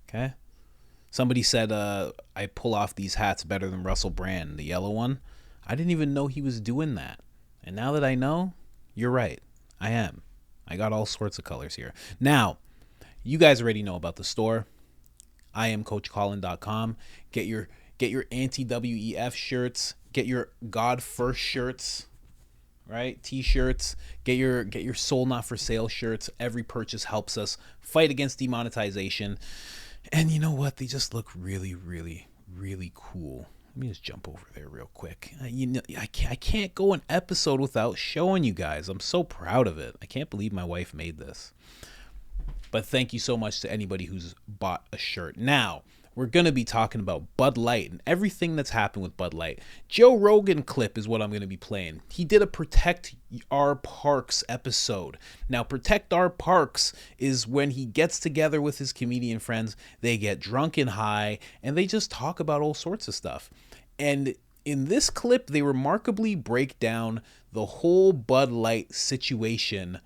Okay. Somebody said I pull off these hats better than Russell Brand, the yellow one. I didn't even know he was doing that. And now that I know, you're right. I am. I got all sorts of colors here. Now, you guys already know about the store. IamCoachColin.com. Get your anti-WEF shirts. Get your God First shirts. Right? T-shirts. Get your Soul Not For Sale shirts. Every purchase helps us fight against demonetization. And you know what? They just look really, really, really cool. Let me just jump over there real quick. I can't go an episode without showing you guys. I'm so proud of it. I can't believe my wife made this. But thank you so much to anybody who's bought a shirt. Now, we're going to be talking about Bud Light and everything that's happened with Bud Light. Joe Rogan clip is what I'm going to be playing. He did a Protect Our Parks episode. Now, Protect Our Parks is when he gets together with his comedian friends. They get drunk and high, and they just talk about all sorts of stuff. And in this clip, they remarkably break down the whole Bud Light situation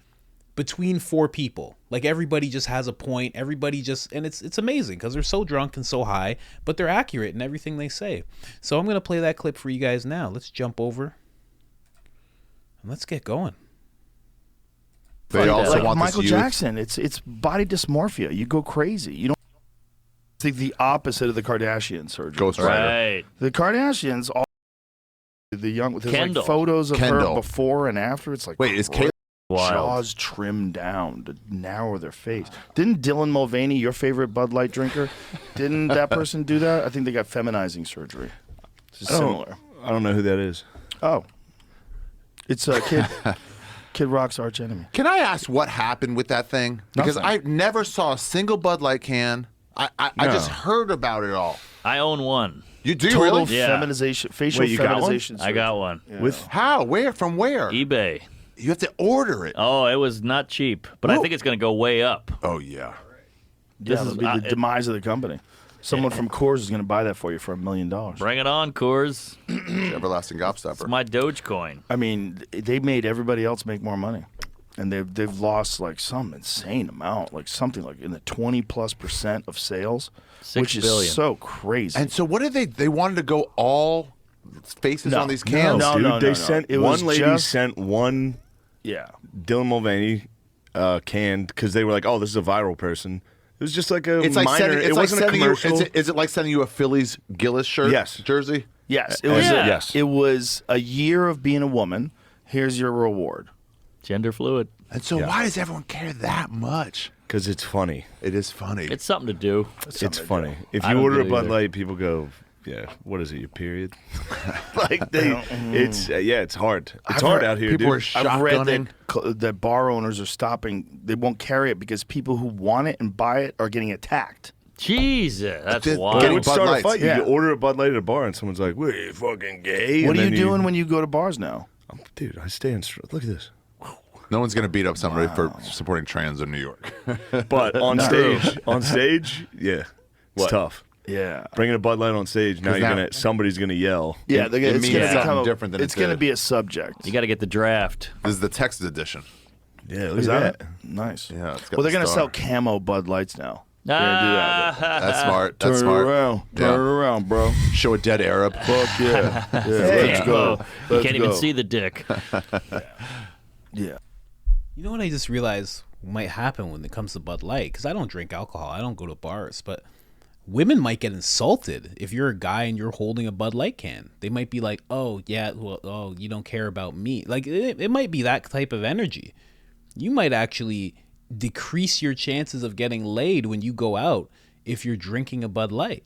between four people. Like, everybody just has a point. Everybody just, and it's amazing because they're so drunk and so high, but they're accurate in everything they say. So I'm going to play that clip for you guys now. Let's jump over and let's get going. They also like want Michael this Jackson. It's body dysmorphia. You go crazy. You don't think the opposite of the Kardashian surgery. Ghost Rider. Right. The Kardashians, all the young, there's like Kendall. photos of Kendall. her before and after. It's like, Wait, is Kayla? Wild. jaws trimmed down to narrow their face. Didn't Dylan Mulvaney, your favorite Bud Light drinker, didn't that person do that? I think they got feminizing surgery. It's similar. I don't know who that is. Oh, it's Kid Rock's arch enemy. Can I ask what happened with that thing? Because Nothing. I never saw a single Bud Light can. I just heard about it all. I own one. You do Total really? Yeah. feminization, facial Wait, you got one? feminization. I got one. Yeah. With How? Where? From where? eBay. You have to order it. Oh, it was not cheap, but I Whoa. think it's going to go way up. Oh yeah. This This is is be the demise of the company. Someone from Coors is going to buy that for you for $1 million. Bring it on, Coors. Everlasting gobstopper. It's my Dogecoin. I mean, they made everybody else make more money, and they've lost like some insane amount, like something like in the 20+% of sales, 6 which billion. is so crazy. And so what did they wanted to go all faces No. on these cans? No, dude, no, they no. sent It was one lady just- sent one yeah, Dylan Mulvaney can because they were like, "Oh, this is a viral person." It was just like a It's like minor. sending, it's it like wasn't a sending you. commercial. Is it like sending you a Phillies Gillis shirt? Yes. Jersey. yes, it was. Yeah. Yes. It was a year of being a woman. Here's your reward. Gender fluid. And so why does everyone care that much? Because it's funny. It is funny. It's something to do. It's funny. If I you don't order do a it Bud either. Light, people go, "Yeah, what is it? Your period?" Like it's it's hard. It's hard out here, People dude. are I've read shotgunning. that bar owners are stopping. They won't carry it because people who want it and buy it are getting attacked. Jesus, that's Did- wild. It Getting would Bud start a Lights. fight. Yeah. You order a Bud Light at a bar, and someone's like, "Wait, you fucking gay?" What And are you then doing when you go to bars now? Dude, I stay in. Look at this. No one's gonna beat up somebody for supporting trans in New York. But on stage, yeah, it's tough. Yeah. Bringing a Bud Light on stage, now 'Cause you're now- gonna somebody's gonna yell. Yeah, It it's means going to something become different than it's it going to did. be a subject. You got to get the draft. This is the Texas edition. Yeah, look Is at that nice? Yeah, it's got Well, they're the going to star. sell camo Bud Lights now. They're gonna do that. That's smart. That's Turn smart. it around. Turn Yeah. it around, bro. Show a dead Arab. Fuck yeah. Yeah, let's go. You Let's can't even go. see the dick. Yeah. You know what I just realized might happen when it comes to Bud Light? Because I don't drink alcohol. I don't go to bars. But women might get insulted if you're a guy and you're holding a Bud Light can. They might be like, oh, yeah, well, oh, you don't care about me. Like, it might be that type of energy. You might actually decrease your chances of getting laid when you go out if you're drinking a Bud Light.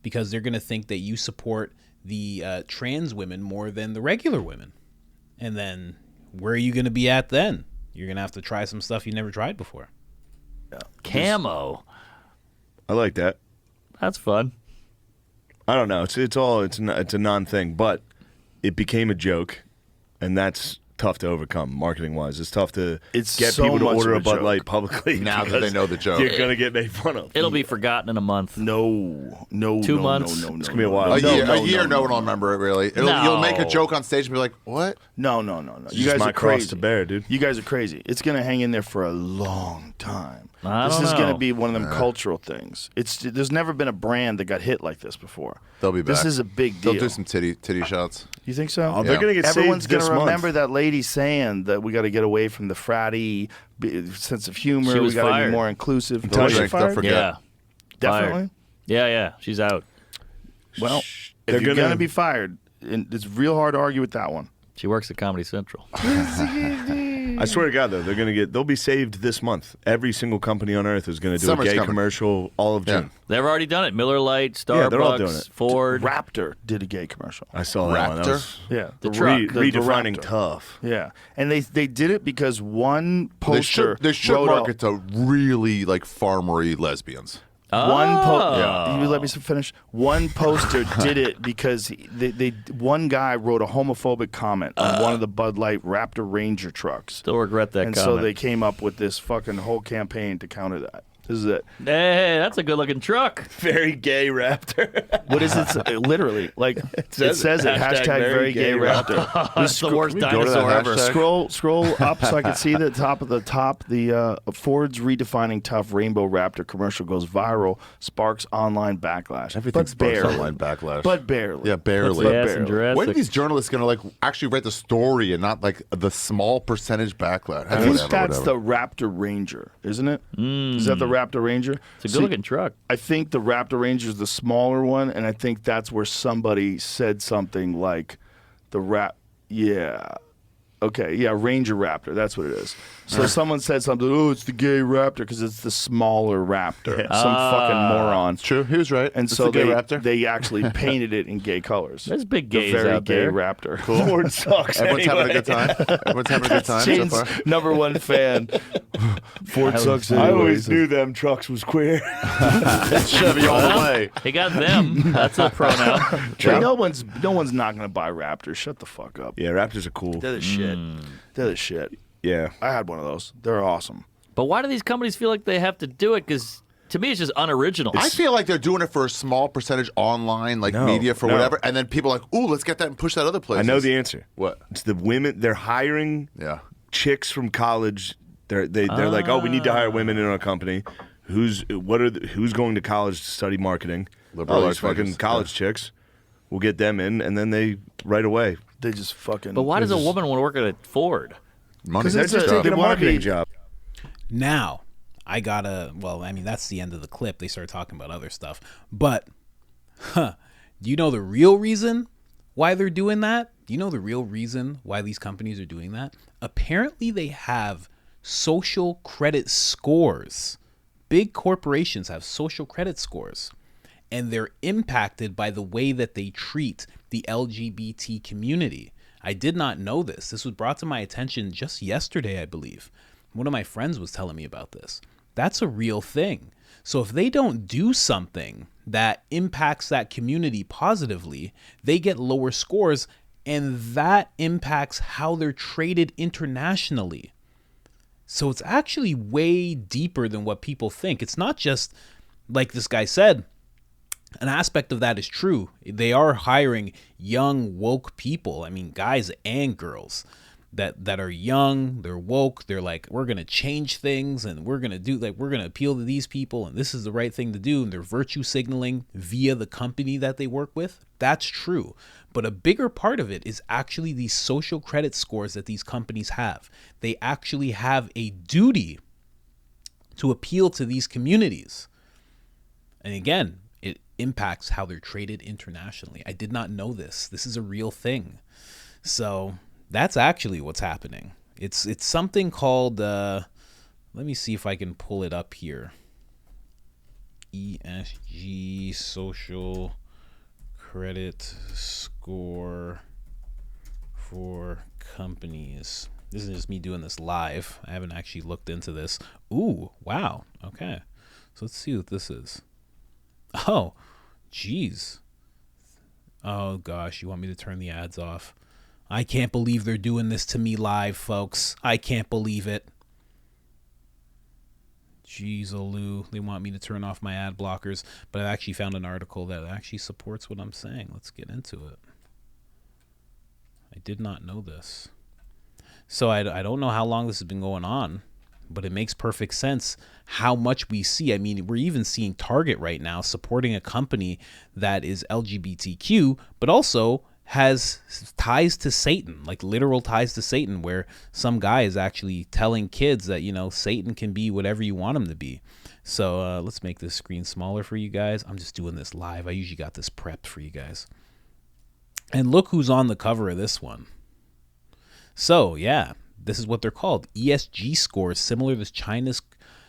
Because they're going to think that you support the trans women more than the regular women. And then where are you going to be at then? You're going to have to try some stuff you never tried before. Camo. I like that. That's fun. I don't know. It's a non-thing, but it became a joke, and that's tough to overcome marketing wise. It's tough to It's get so people to much order of a a Bud joke. Light publicly Now that because they know the joke. You're gonna get made fun of. It'll be forgotten in a month. No. 2 months. No, It's gonna be a while. A No, year, no one will remember it really. You'll make a joke on stage and be like, "What?" No. It's You just guys my are cross crazy. to bear, dude. You guys are crazy. It's going to hang in there for a long time. I This don't is going know. to be one of them cultural things. There's never been a brand that got hit like this before. They'll be back. This is a big deal. They'll do some titty shots. You think so? Oh, they're Yeah. gonna get Everyone's saved going this to remember month. that lady saying that we got to get away from the fratty sense of humor. She We was got to be fired. more inclusive. Don't Was she drink, don't fired? forget. Yeah. Definitely. Fired. Yeah. She's out. Well, They're if you're gonna- going to be fired, it's real hard to argue with that one. She works at Comedy Central. I swear to God, though, they'll be saved this month. Every single company on earth is going to do Summer's a gay coming. commercial all of Yeah. June. They've already done it. Miller Lite, Starbucks, Yeah, they're all doing it. Ford. Raptor did a gay commercial. I saw that one. That Raptor? was Yeah, The truck. redefining Raptor. tough. Yeah, and they did it because one They poster should wrote market to really like farmery lesbians. You let me finish. One poster did it because one guy wrote a homophobic comment on one of the Bud Light Raptor Ranger trucks, Still regret that and comment. so they came up with this fucking whole campaign to counter that. This is it. Hey, that's a good-looking truck. Very gay Raptor. What is it? Literally, like it says it. Hashtag Hashtag very gay Raptor. That's the worst we go to that dinosaur ever. hashtag? Scroll up so I can see the top. The Ford's redefining tough Rainbow Raptor commercial goes viral, sparks online backlash. Everything but sparks barely. online backlash. But barely. Yeah, barely. Puts the ass in barely. Jurassic. When are these journalists going to like actually write the story and not like the small percentage backlash? I think Whatever, that's whatever. the Raptor Ranger, isn't it? Is that the Raptor Ranger? It's a good-looking truck. I think the Raptor Ranger is the smaller one, and I think that's where somebody said something like the Ranger Raptor. That's what it is. So someone said something. Oh, it's the gay Raptor because it's the smaller Raptor. Some fucking moron. It's true. He was right. And It's so the gay they Raptor. they actually painted it in gay colors. There's big The gays very out gay there. Raptor. Ford sucks. Everyone's having a anyway. good time. Everyone's having a good time so Shane's far. #1 fan. Ford sucks. I always anyways. knew them trucks was queer. Chevy all the way. He got them. That's a pronoun. Like, no one's not gonna buy Raptors. Shut the fuck up. Yeah, Raptors are cool. They're the shit. They're the shit. Yeah. I had one of those. They're awesome. But why do these companies feel like they have to do it? Because to me, it's just unoriginal. I feel like they're doing it for a small percentage online, like No, media for no. whatever, and then people are like, "Ooh, let's get that and push that other I places." know the answer. What? It's the women. They're hiring Yeah. chicks from college. They're like, oh, we need to hire women in our company. Who's going to college to study marketing? Liberal All arts these fucking majors, college chicks. We'll get them in, and then they right away. They just fucking. but why they does a just- woman want to work at a Ford? Money. Because They're just taking a wanna marketing be- job. Now, that's the end of the clip. They started talking about other stuff. But, do you know the real reason why they're doing that? Do you know the real reason why these companies are doing that? Apparently, they have social credit scores. Big corporations have social credit scores. And they're impacted by the way that they treat the LGBT community. I did not know this. This was brought to my attention just yesterday, I believe. One of my friends was telling me about this. That's a real thing. So if they don't do something that impacts that community positively, they get lower scores, and that impacts how they're traded internationally. So it's actually way deeper than what people think. It's not just, like this guy said, an aspect of that is true. They are hiring young, woke people. I mean, guys and girls that are young, they're woke, they're like, we're going to change things and we're going to appeal to these people and this is the right thing to do. And they're virtue signaling via the company that they work with. That's true. But a bigger part of it is actually these social credit scores that these companies have. They actually have a duty to appeal to these communities. And again, it impacts how they're traded internationally. I did not know this. This is a real thing. So that's actually what's happening. It's something called, let me see if I can pull it up here. ESG, social credit score for companies. This is just me doing this live. I haven't actually looked into this. Ooh, wow. Okay. So let's see what this is. Oh, geez. Oh, gosh. You want me to turn the ads off? I can't believe they're doing this to me live, folks. I can't believe it. Jeez, Aloo. They want me to turn off my ad blockers. But I've actually found an article that actually supports what I'm saying. Let's get into it. I did not know this. So I don't know how long this has been going on. but it makes perfect sense how much we see. I mean, we're even seeing Target right now supporting a company that is LGBTQ, but also has ties to Satan, like literal ties to Satan, where some guy is actually telling kids that, you know, Satan can be whatever you want him to be. So let's make this screen smaller for you guys. I'm just doing this live. I usually got this prepped for you guys. And look who's on the cover of this one. So, yeah, this is what they're called. ESG scores similar to China's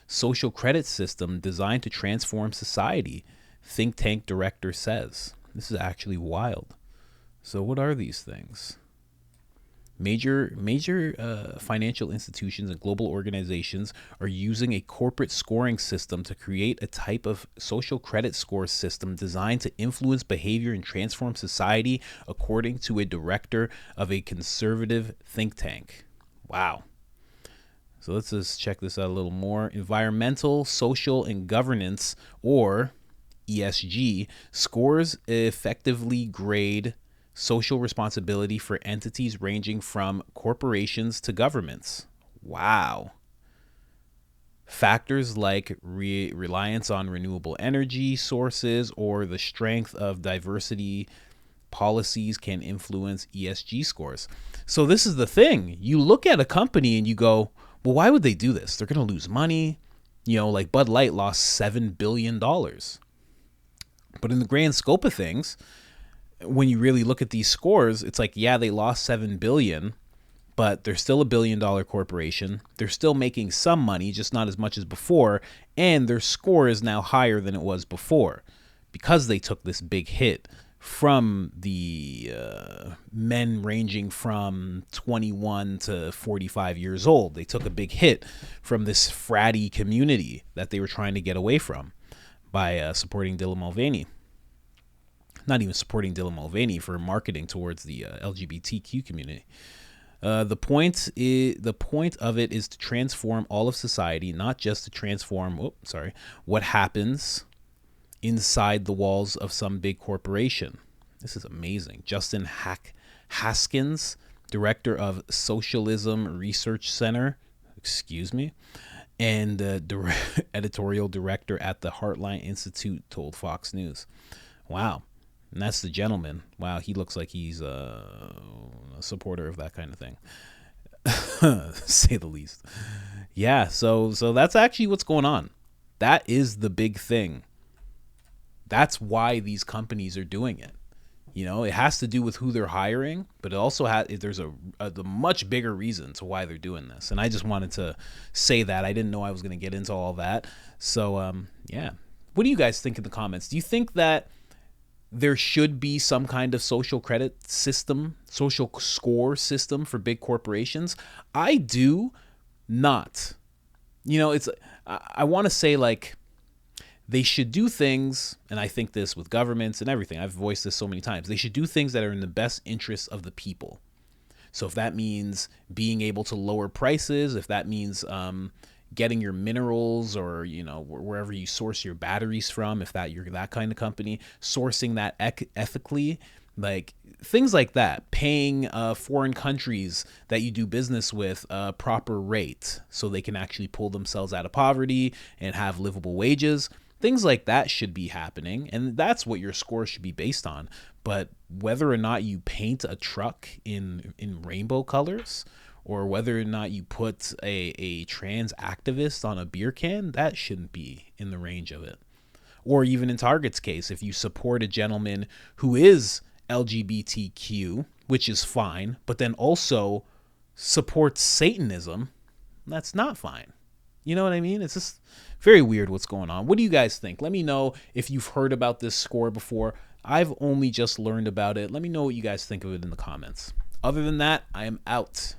social credit system designed to transform society, think tank director says. This is actually wild. So what are these things? Major financial institutions and global organizations are using a corporate scoring system to create a type of social credit score system designed to influence behavior and transform society, according to a director of a conservative think tank. Wow. So let's just check this out a little more. Environmental, social, and governance, or ESG, scores effectively grade social responsibility for entities ranging from corporations to governments. Wow. Factors like reliance on renewable energy sources or the strength of diversity policies can influence ESG scores. So this is the thing. You look at a company and you go, well, why would they do this? They're going to lose money. You know, like Bud Light lost $7 billion. But in the grand scope of things, when you really look at these scores, it's like, yeah, they lost $7 billion, but they're still $1 billion corporation. They're still making some money, just not as much as before. And their score is now higher than it was before because they took this big hit from the men ranging from 21 to 45 years old. They took a big hit from this fratty community that they were trying to get away from by supporting Dylan Mulvaney. Not even supporting Dylan Mulvaney for marketing towards the LGBTQ community. The point of it is to transform all of society, not just to transform what happens inside the walls of some big corporation. This is amazing. Justin Haskins, director of Socialism Research Center, and editorial director at the Heartline Institute, told Fox News. Wow. And that's the gentleman. Wow, he looks like he's a supporter of that kind of thing, say the least. Yeah, so that's actually what's going on. That is the big thing. That's why these companies are doing it. You know, it has to do with who they're hiring, but it also there's a much bigger reason to why they're doing this. And I just wanted to say that. I didn't know I was going to get into all that. So, yeah. What do you guys think in the comments? Do you think that there should be some kind of social credit system, social score system for big corporations? I do not. You know, I want to say, like, they should do things, and I think this with governments and everything, I've voiced this so many times, they should do things that are in the best interests of the people. So if that means being able to lower prices, if that means getting your minerals or, you know, wherever you source your batteries from, if that you're that kind of company, sourcing that ethically, like things like that, paying foreign countries that you do business with a proper rate so they can actually pull themselves out of poverty and have livable wages. Things like that should be happening, and that's what your score should be based on. But whether or not you paint a truck in rainbow colors, or whether or not you put a trans activist on a beer can, that shouldn't be in the range of it. Or even in Target's case, if you support a gentleman who is LGBTQ, which is fine, but then also supports Satanism, that's not fine. You know what I mean? It's just very weird what's going on. What do you guys think? Let me know if you've heard about this score before. I've only just learned about it. Let me know what you guys think of it in the comments. Other than that, I am out.